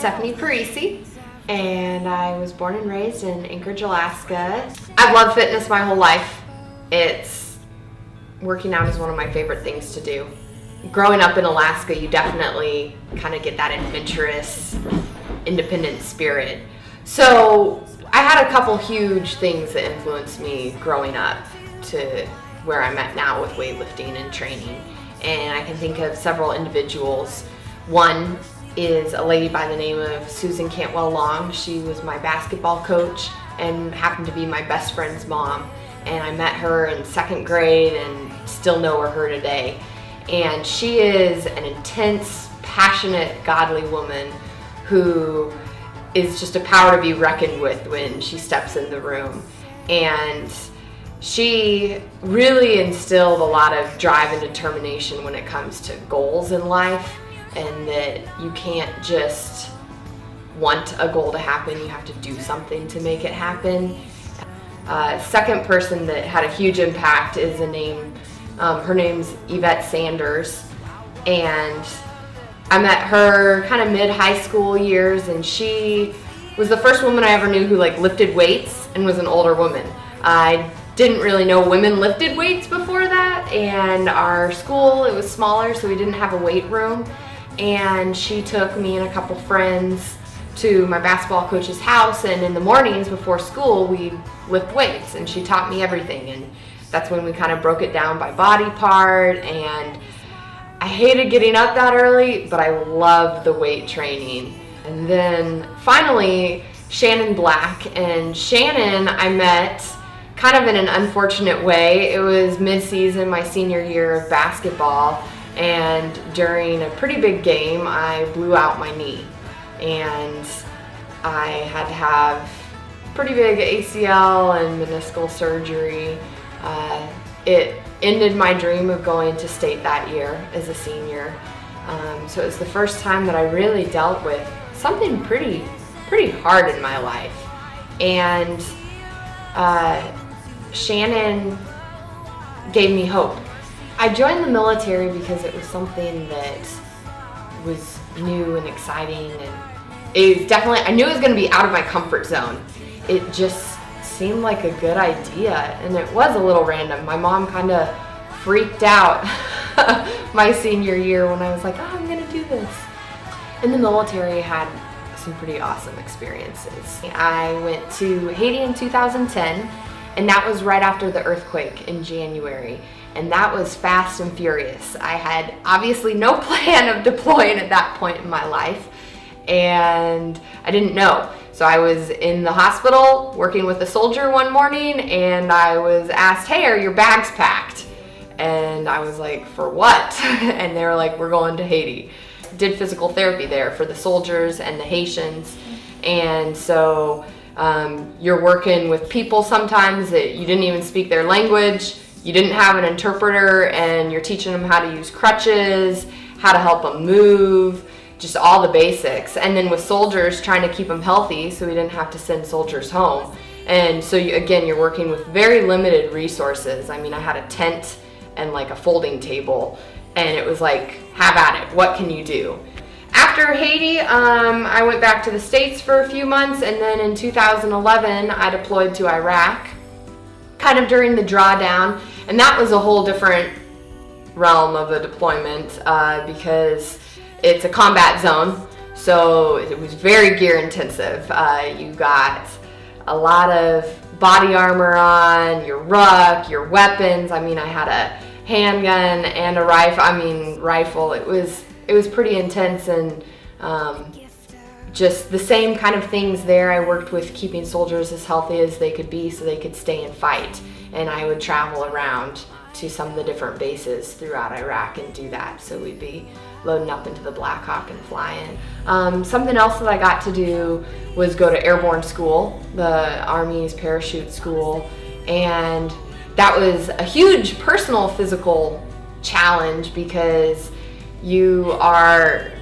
Steph Parisi, and I was born and raised in Anchorage, Alaska. I've loved fitness my whole life. Working out is one of my favorite things to do. Growing up in Alaska, you definitely kind of get that adventurous, independent spirit. So I had a couple huge things that influenced me growing up to where I'm at now with weightlifting and training. And I can think of several individuals. One is a lady by the name of Susan Cantwell Long. She was my basketball coach and happened to be my best friend's mom. And I met her in second grade and still know her today. And she is an intense, passionate, godly woman who is just a power to be reckoned with when she steps in the room. And she really instilled a lot of drive and determination when it comes to goals in life, and that you can't just want a goal to happen, you have to do something to make it happen. Second person that had a huge impact is her name's Yvette Sanders, and I met her kind of mid-high school years, and she was the first woman I ever knew who lifted weights and was an older woman. I didn't really know women lifted weights before that, and our school, it was smaller, so we didn't have a weight room. And she took me and a couple friends to my basketball coach's house, and in the mornings before school we'd lift weights, and she taught me everything. And that's when we kind of broke it down by body part, and I hated getting up that early, but I loved the weight training. And then finally Shannon Black, and Shannon I met kind of in an unfortunate way. It was mid-season, my senior year of basketball, and during a pretty big game I blew out my knee, and I had to have pretty big ACL and meniscal surgery. It ended my dream of going to state that year as a senior. So it was the first time that I really dealt with something pretty hard in my life. And Shannon gave me hope. I joined the military because it was something that was new and exciting, and it was definitely, I knew it was going to be out of my comfort zone. It just seemed like a good idea, and it was a little random. My mom kind of freaked out my senior year when I was like, oh, I'm going to do this. In the military, I had some pretty awesome experiences. I went to Haiti in 2010, and that was right after the earthquake in January. And that was fast and furious. I had obviously no plan of deploying at that point in my life, and I didn't know. So I was in the hospital working with a soldier one morning, and I was asked, hey, are your bags packed? And I was like, for what? And they were like, we're going to Haiti. Did physical therapy there for the soldiers and the Haitians. And so you're working with people sometimes that you didn't even speak their language. You didn't have an interpreter, and you're teaching them how to use crutches, how to help them move, just all the basics. And then with soldiers, trying to keep them healthy so we didn't have to send soldiers home. And so you're working with very limited resources. I mean, I had a tent and a folding table, and it was like, have at it, what can you do? After Haiti, I went back to the States for a few months, and then in 2011, I deployed to Iraq, kind of during the drawdown. And that was a whole different realm of a deployment because it's a combat zone, so it was very gear intensive. You got a lot of body armor on, your ruck, your weapons. I mean, I had a handgun and a rifle. It was pretty intense, and just the same kind of things there. I worked with keeping soldiers as healthy as they could be so they could stay and fight. And I would travel around to some of the different bases throughout Iraq and do that. So we'd be loading up into the Black Hawk and flying. Something else that I got to do was go to airborne school, the Army's parachute school. And that was a huge personal physical challenge because you are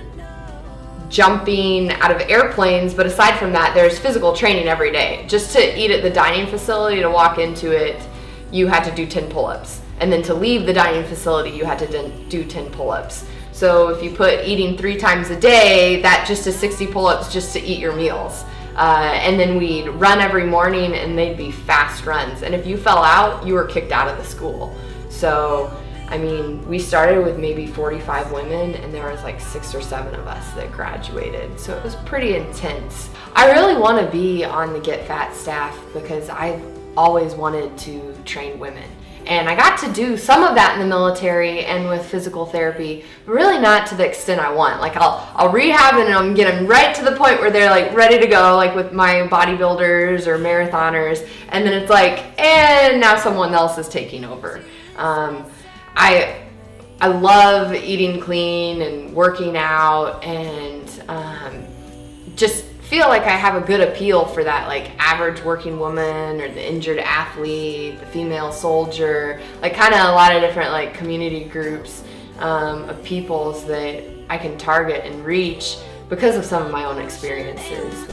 jumping out of airplanes, but aside from that, there's physical training every day. Just to eat at the dining facility, to walk into it, you had to do 10 pull-ups. And then to leave the dining facility, you had to do 10 pull-ups. So if you put eating 3 times a day, that just is 60 pull-ups just to eat your meals. And then we'd run every morning, and they'd be fast runs. And if you fell out, you were kicked out of the school. So, I mean, we started with maybe 45 women, and there was like 6 or 7 of us that graduated. So it was pretty intense. I really want to be on the Get Fat staff because I always wanted to train women. And I got to do some of that in the military and with physical therapy, but really not to the extent I want. Like I'll rehab and I'm getting right to the point where they're like ready to go, like with my bodybuilders or marathoners, and then it's like, and now someone else is taking over. I love eating clean and working out, and just feel like I have a good appeal for that like average working woman or the injured athlete, the female soldier, like kind of a lot of different like community groups of peoples that I can target and reach because of some of my own experiences.